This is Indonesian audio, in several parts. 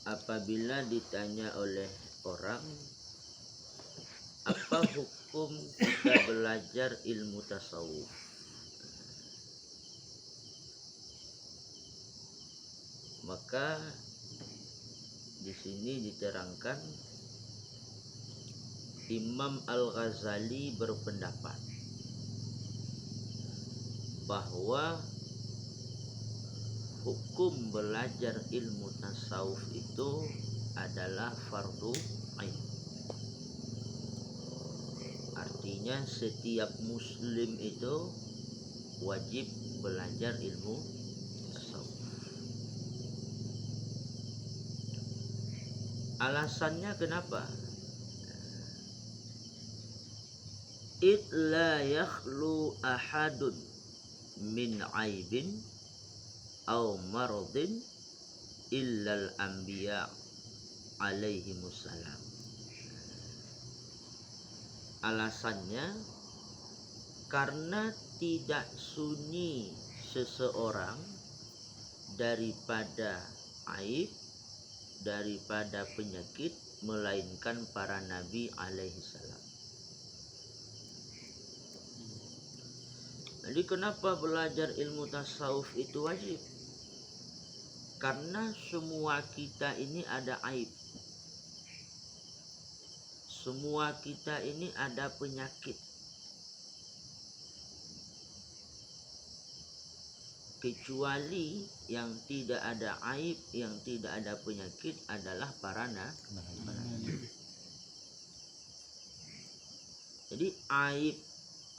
apabila ditanya oleh orang, apa hukum kita belajar ilmu tasawuf? Maka di sini diterangkan Imam Al-Ghazali berpendapat bahwa hukum belajar ilmu tasawuf itu adalah fardu ain. Artinya setiap muslim itu wajib belajar ilmu tasawuf. Alasannya kenapa? Id la yakhlu ahadun min aibin aw maradin illal anbiya alaihimussalam. Alasannya karena tidak sunyi seseorang daripada aib, daripada penyakit, melainkan para nabi alaihissalam. Jadi kenapa belajar ilmu tasawuf itu wajib? Karena semua kita ini ada aib. Semua kita ini ada penyakit. Kecuali yang tidak ada aib, yang tidak ada penyakit adalah para nabi. Jadi aib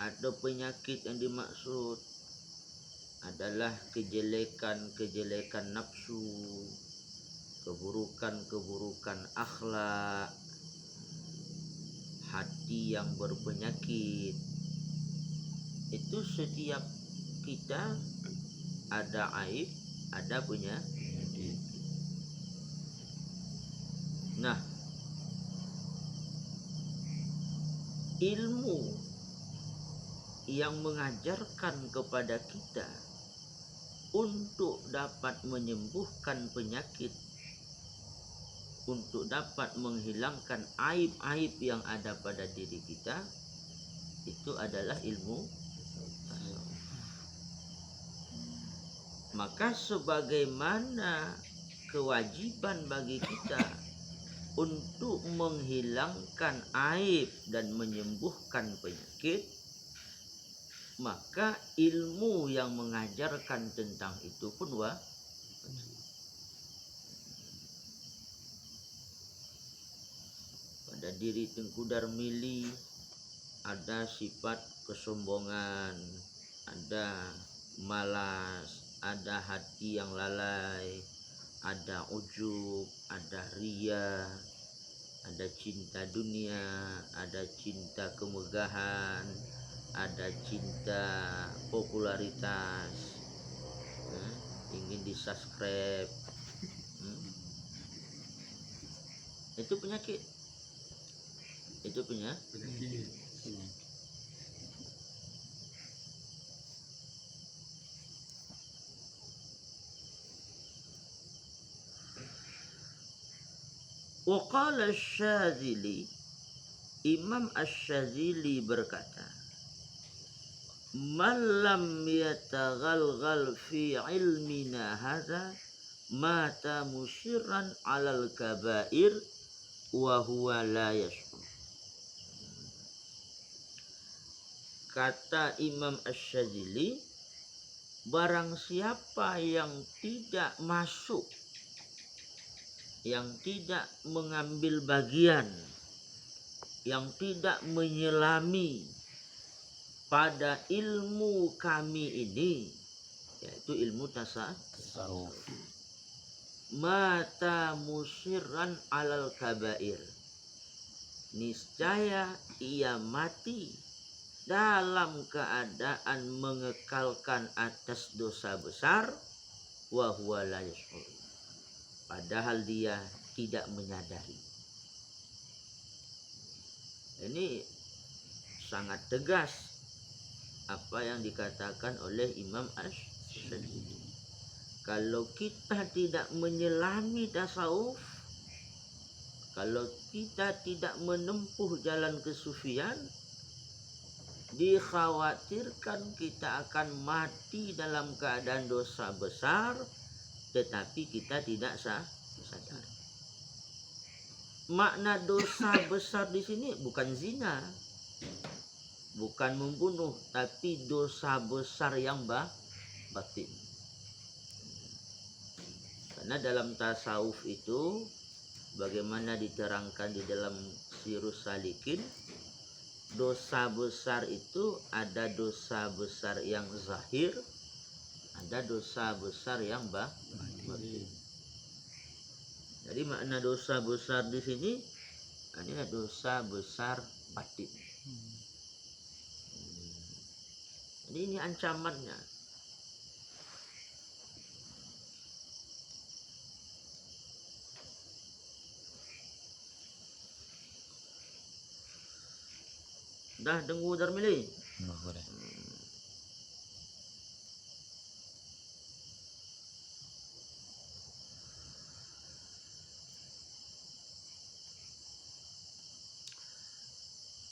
atau penyakit yang dimaksud adalah kejelekan-kejelekan nafsu, keburukan-keburukan akhlak, hati yang berpenyakit. Itu setiap kita ada aib, ada penyakit. Nah, ilmu yang mengajarkan kepada kita untuk dapat menyembuhkan penyakit, untuk dapat menghilangkan aib-aib yang ada pada diri kita, itu adalah ilmu tasawuf. Maka sebagaimana kewajiban bagi kita untuk menghilangkan aib dan menyembuhkan penyakit, maka ilmu yang mengajarkan tentang itu pun wajib. Pada diri Tengku Darmili ada sifat kesombongan, ada malas, ada hati yang lalai, ada ujub, ada ria, ada cinta dunia, ada cinta kemegahan, ada cinta popularitas, ingin di-subscribe. Itu penyakit. Itu penyakit. Waqala Asy-Syadzili, Imam Asy-Syadzili berkata, man lam yataghalghal fi ilmina hadza mata musirran alal kabair wa huwa la yashkur. Kata Imam Asy-Syadzili, barang siapa yang tidak masuk, yang tidak mengambil bagian, yang tidak menyelami pada ilmu kami ini, yaitu ilmu tasawuf, mata musirran alal kabair, niscaya ia mati dalam keadaan mengekalkan atas dosa besar, wa huwa la yash'ur, padahal dia tidak menyadari. Ini sangat tegas apa yang dikatakan oleh Imam Asy-Syadzili. Kalau kita tidak menyelami tasawuf, Kalau kita tidak menempuh jalan kesufian, dikhawatirkan kita akan mati dalam keadaan dosa besar, tetapi kita tidak sadar. Makna dosa besar di sini bukan zina, bukan membunuh, tapi dosa besar yang batin. Karena dalam tasawuf itu, bagaimana diterangkan di dalam Sirus Salikin, dosa besar itu ada dosa besar yang zahir, ada dosa besar yang batin. Jadi makna dosa besar di sini adalah dosa besar batin. Jadi ini ancamannya. Dah dengar Darmili?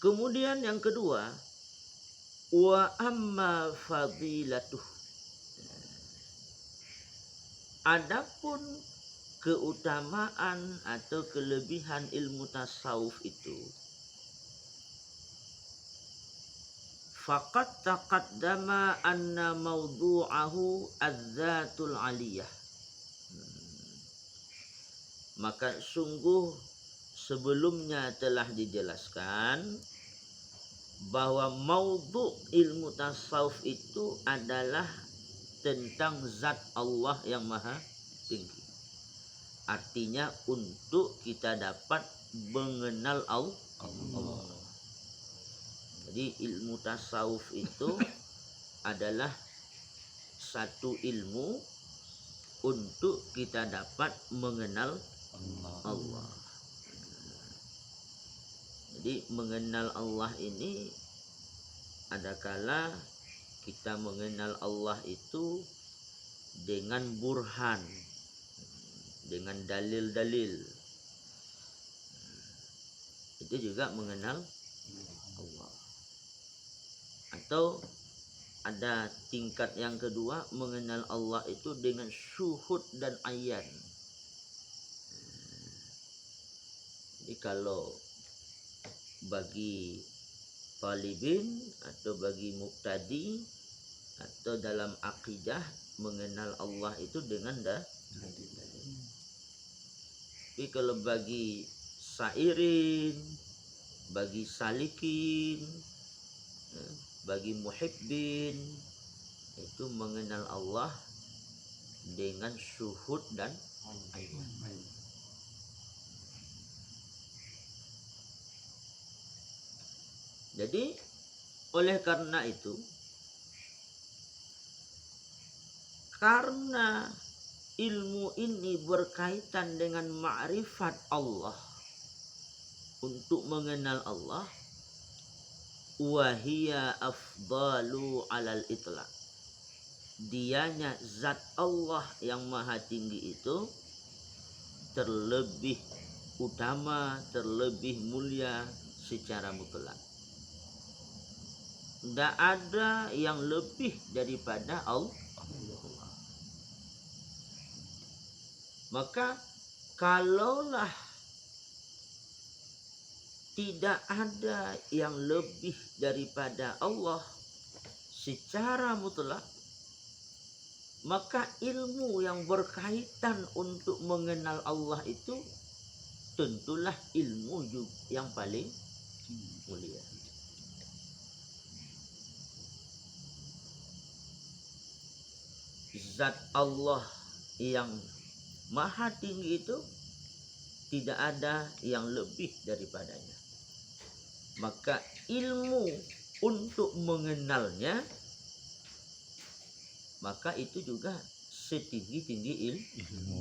Kemudian yang kedua, wa amma fadilatuh. Adapun keutamaan atau kelebihan ilmu tasawuf itu, faqad taqaddama anna mawdu'ahu az-zatul aliyah. Maka sungguh sebelumnya telah dijelaskan bahwa maudhu' ilmu tasawuf itu adalah tentang zat Allah yang maha tinggi. Artinya untuk kita dapat mengenal Allah. Jadi ilmu tasawuf itu adalah satu ilmu untuk kita dapat mengenal Allah. Jadi mengenal Allah ini adakala kita mengenal Allah itu dengan burhan, dengan dalil-dalil. Itu juga mengenal Allah. Atau ada tingkat yang kedua, mengenal Allah itu dengan syuhud dan ayan. Jadi kalau bagi talibin atau bagi muqtadi atau dalam akidah, mengenal Allah itu dengan tapi kalau bagi sairin, bagi salikin, bagi muhibbin, itu mengenal Allah dengan syuhud dan ayan. Jadi oleh karena itu, karena ilmu ini berkaitan dengan ma'rifat Allah, untuk mengenal Allah, wahia afdalu alal itlaq. Dianya zat Allah yang maha tinggi itu terlebih utama, terlebih mulia secara mutlak. Tidak ada yang lebih daripada Allah. Maka kalaulah tidak ada yang lebih daripada Allah secara mutlak, maka ilmu yang berkaitan untuk mengenal Allah itu tentulah ilmu yang paling mulia. Zat Allah yang maha tinggi itu tidak ada yang lebih daripadanya. Maka ilmu untuk mengenalnya, maka itu juga setinggi-tinggi ilmu.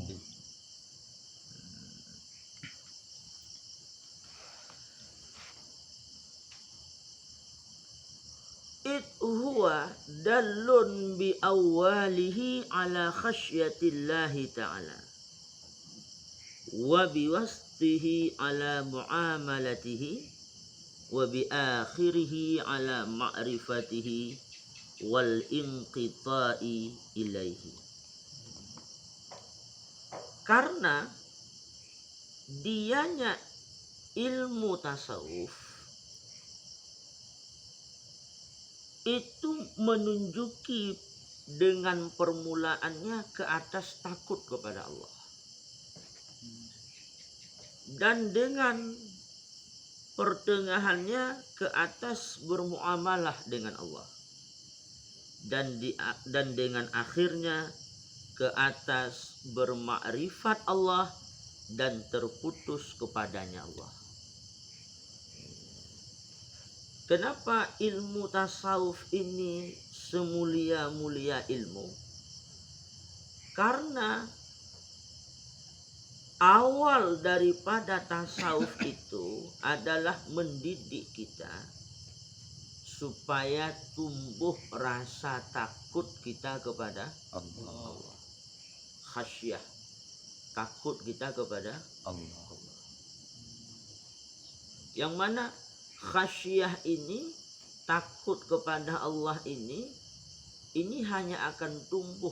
It huwa dalun bi awalihi ala khasyatillahi ta'ala wa wasatihi ala muamalatihi wa bi akhirihi ala ma'rifatihi wal inqita'i ilaihi. Karena dianya ilmu tasawuf itu menunjuki dengan permulaannya ke atas takut kepada Allah, dan dengan pertengahannya ke atas bermuamalah dengan Allah, dan dengan akhirnya ke atas bermakrifat Allah dan terputus kepadanya Allah. Kenapa ilmu tasawuf ini semulia-mulia ilmu? Karena awal daripada tasawuf itu adalah mendidik kita supaya tumbuh rasa takut kita kepada Allah. Khasyah, takut kita kepada Allah. Yang mana khasyah ini, takut kepada Allah ini hanya akan tumbuh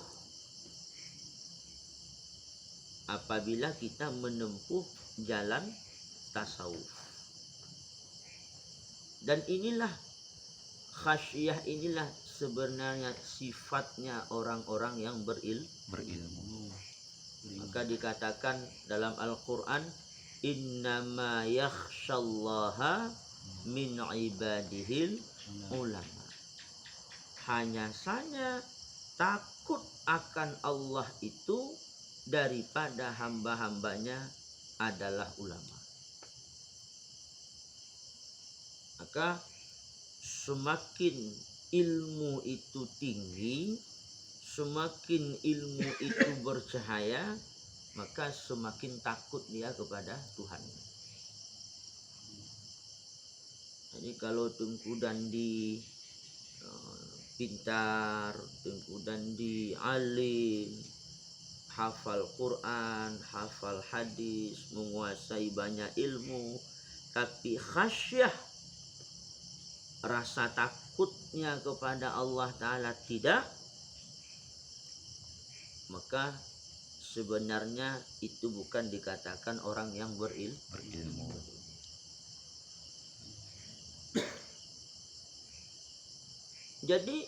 apabila kita menempuh jalan tasawuf. Dan inilah khasyah, inilah sebenarnya sifatnya orang-orang yang berilmu. Maka dikatakan dalam Al-Quran, innama yakhshallaha min ibadihil ulama. Hanya saja takut akan Allah itu daripada hamba-hambanya adalah ulama. Maka semakin ilmu itu tinggi, semakin ilmu itu bercahaya, maka semakin takut dia kepada Tuhan. Jadi kalau Tengku Dandi pintar, Tengku Dandi alim, hafal Quran, hafal hadis, menguasai banyak ilmu, tapi khasyah, rasa takutnya kepada Allah Ta'ala tidak, maka sebenarnya itu bukan dikatakan orang yang berilmu. Jadi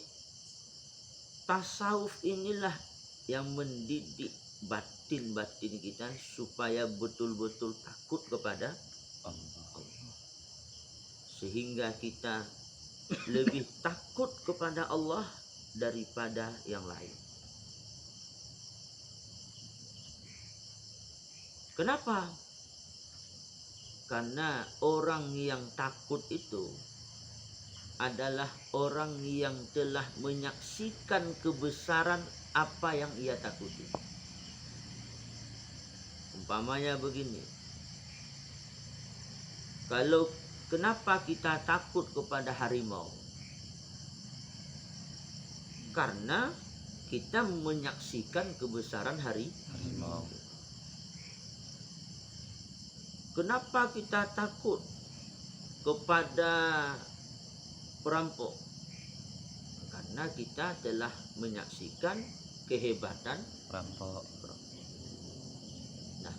tasawuf inilah yang mendidik batin-batin kita supaya betul-betul takut kepada Allah. Sehingga kita lebih takut kepada Allah daripada yang lain. Kenapa? Karena orang yang takut itu adalah orang yang telah menyaksikan kebesaran apa yang ia takuti. Umpamanya begini, kalau kenapa kita takut kepada harimau? Karena kita menyaksikan kebesaran harimau. Kenapa kita takut kepada perampok? Karena kita telah menyaksikan kehebatan perampok. Nah,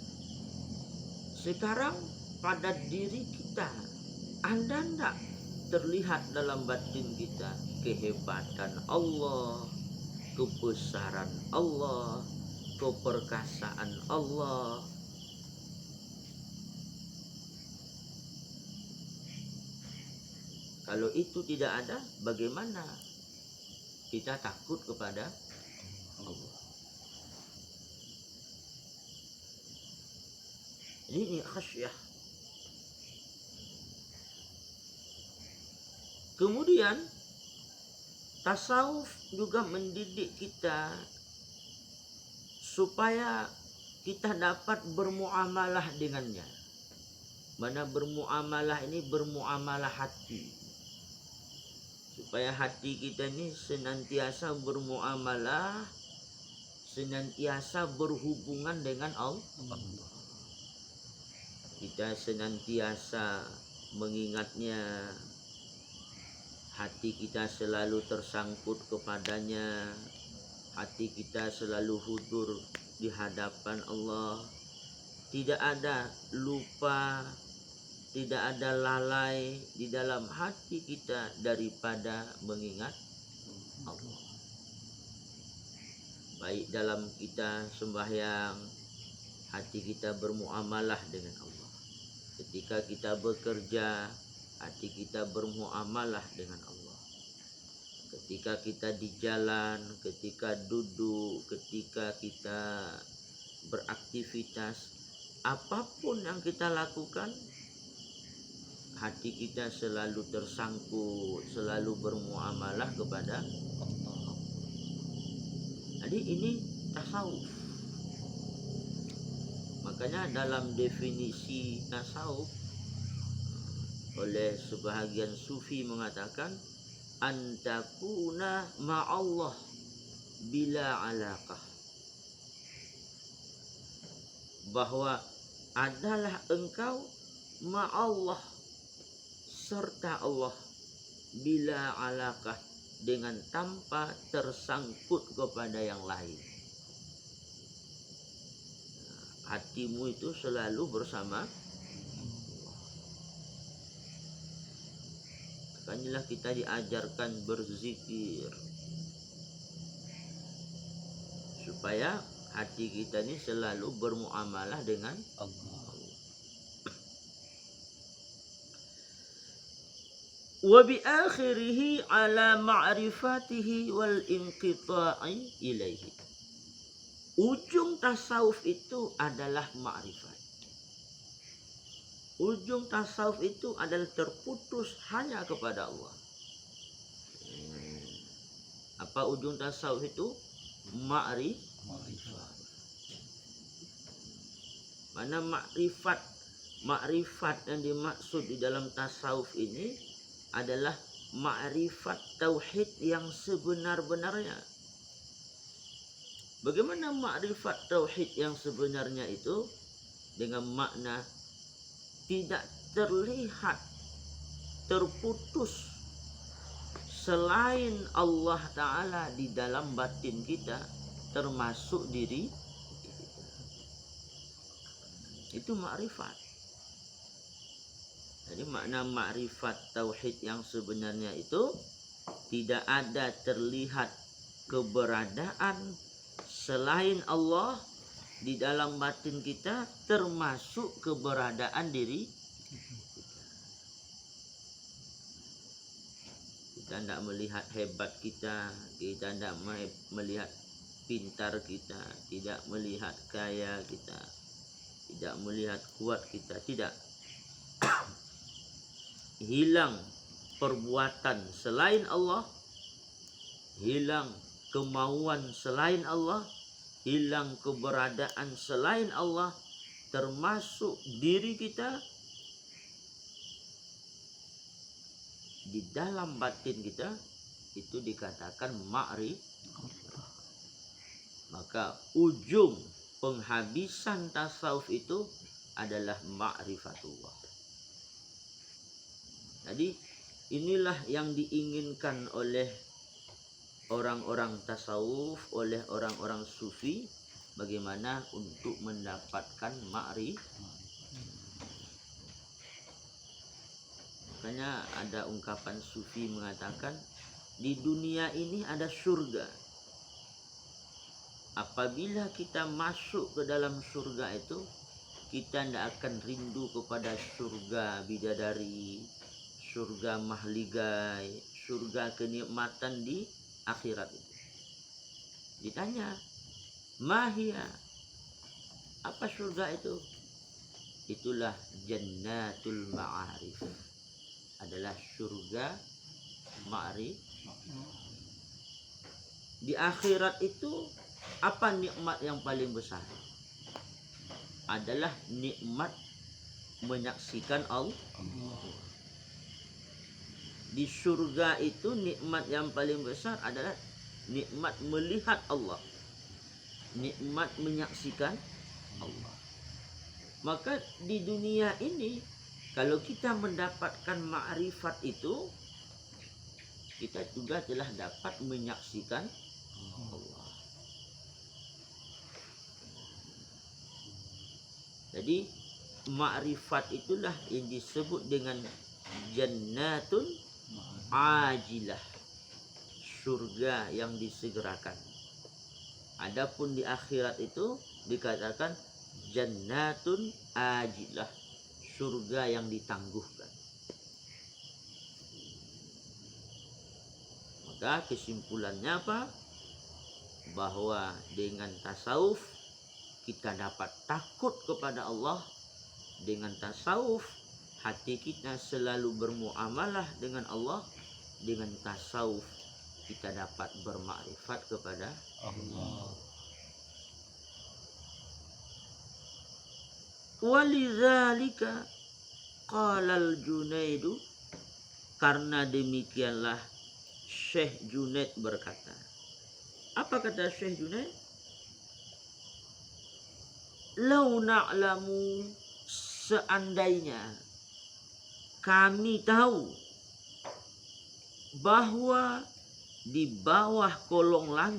sekarang pada diri kita, ada enggak terlihat dalam batin kita kehebatan Allah, kebesaran Allah, keperkasaan Allah? Kalau itu tidak ada, bagaimana kita takut kepada Allah? Ini khasyah. Kemudian tasawuf juga mendidik kita supaya kita dapat bermuamalah dengannya. Mana bermuamalah ini, bermuamalah hati. Supaya hati kita ini senantiasa bermuamalah, senantiasa berhubungan dengan Allah. kita senantiasa mengingatnya, hati kita selalu tersangkut kepadanya, hati kita selalu hudur di hadapan Allah, tidak ada lupa, tidak ada lalai di dalam hati kita daripada mengingat Allah. Baik dalam kita sembahyang, hati kita bermuamalah dengan Allah. Ketika kita bekerja, hati kita bermuamalah dengan Allah. Ketika kita di jalan, ketika duduk, ketika kita beraktivitas, apapun yang kita lakukan, hati kita selalu tersangkut, selalu bermuamalah kepada Allah. Jadi ini tasawuf. Makanya dalam definisi tasawuf oleh sebahagian sufi mengatakan antakuna ma'allah bila alaqah, bahwa adalah engkau ma'allah, serta Allah, bila alaqah, dengan tanpa tersangkut kepada yang lain. Hatimu itu selalu bersama Allah. Makanya kita diajarkan berzikir supaya hati kita ini selalu bermuamalah dengan Allah. Wa bi akhirih ala ma'rifatihi wal inqita'i ilaihi. Ujung tasawuf itu adalah ma'rifat. Ujung tasawuf itu adalah terputus hanya kepada Allah. Apa ujung tasawuf itu? Ma'rifat. Mana ma'rifat? Ma'rifat yang dimaksud di dalam tasawuf ini adalah ma'rifat tauhid yang sebenar-benarnya. Bagaimana makrifat tauhid yang sebenarnya itu? Dengan makna tidak terlihat, terputus selain Allah Ta'ala di dalam batin kita, termasuk diri kita. Itu makrifat. Jadi makna makrifat tauhid yang sebenarnya itu tidak ada terlihat keberadaan selain Allah di dalam batin kita, termasuk keberadaan diri kita. Tidak melihat hebat kita, kita tidak melihat pintar kita, tidak melihat kaya kita, tidak melihat kuat kita, tidak. Hilang perbuatan selain Allah, hilang kemauan selain Allah, hilang keberadaan selain Allah, termasuk diri kita. Di dalam batin kita itu dikatakan ma'rifat. Maka ujung penghabisan tasawuf itu adalah ma'rifatullah. Jadi inilah yang diinginkan oleh orang-orang tasawuf, oleh orang-orang sufi, bagaimana untuk mendapatkan ma'rifat. Makanya ada ungkapan sufi mengatakan, di dunia ini ada surga. Apabila kita masuk ke dalam surga itu, kita tidak akan rindu kepada surga bidadari, surga mahligai, surga kenikmatan di akhirat itu. Ditanya, mahia, apa surga itu? Itulah jannatul ma'arif, adalah surga ma'rifat. Di akhirat itu apa nikmat yang paling besar? Adalah nikmat menyaksikan Allah. Di surga itu nikmat yang paling besar adalah nikmat melihat Allah, nikmat menyaksikan Allah. Maka di dunia ini kalau kita mendapatkan ma'rifat itu, kita juga telah dapat menyaksikan Allah. Jadi ma'rifat itulah yang disebut dengan jannatun ajilah, surga yang disegerakan. Adapun di akhirat itu dikatakan jannatun ajilah, surga yang ditangguhkan. Maka kesimpulannya apa? Bahwa dengan tasawuf kita dapat takut kepada Allah. Dengan tasawuf hati kita selalu bermuamalah dengan Allah. Dengan tasawuf kita dapat bermakrifat kepada Allah. Walidzalika qala al-Junaidu, karena demikianlah Syekh Junaid berkata. Apa kata Syekh Junaid? Lau na'lamu, seandainya kami tahu bahwa di bawah kolong langit